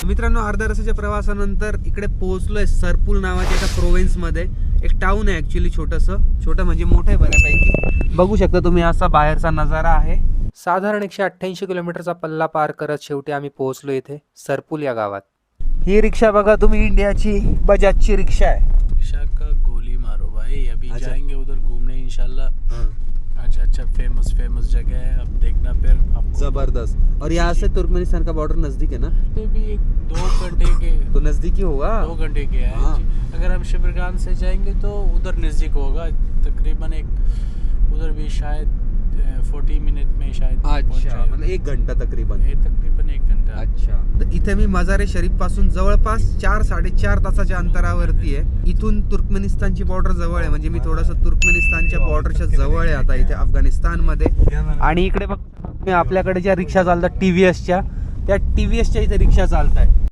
मित्रांनो, अर्ध्या रस्त्याच्या प्रवासानंतर इकडे पोहोचलोय सरपूल नावाच्या एका प्रोव्हिन्समध्ये. एक टाउन आहे ॲक्च्युली, छोटं म्हणजे मोठं आहे बऱ्यापैकी. बघू शकता तुम्ही, असा बाहेरचा नजारा आहे. साधारण 188 किलोमीटरचा पल्ला पार करत शेवटी आम्ही पोहोचलो इथे सरपूल या गावात. ही रिक्षा बघा तुम्ही, इंडियाची बजाजची रिक्षा आहे. रिक्शा का गोली मारो भाई. अभी जाएंगे उधर घूमने इंशाल्लाह. अच्छा फेमस जगह है, अब देखना फिर आपको. जबरदस्त. और यहाँ से तुर्कमेनिस्तान का बॉर्डर नजदीक है ना? भी 2 घंटे के, तो नजदीक ही होगा. 2 घंटे के है. हाँ. अगर हम शिवरगान से जाएंगे तो उधर नज़दीक होगा तकरीबन. उधर भी शायद 40 मिनट में शायद. अच्छा, मतलब 1 घंटा तकरीबन. तकरीबन 1 घंटा. अच्छा. तर इथे मी मजारे शरीफ पासून जवळपास 4-4.5 तासाच्या अंतरावरती आहे. इथून तुर्कमेनिस्तानची बॉर्डर जवळ आहे, म्हणजे मी थोडंसं तुर्कमेनिस्तानच्या बॉर्डरच्या जवळ आहे आता इथे अफगाणिस्तानमध्ये. आणि इकडे बघ आपल्याकडे ज्या रिक्षा चालतात TVSच्या, त्या TVSच्या इथे रिक्षा चालत आहे.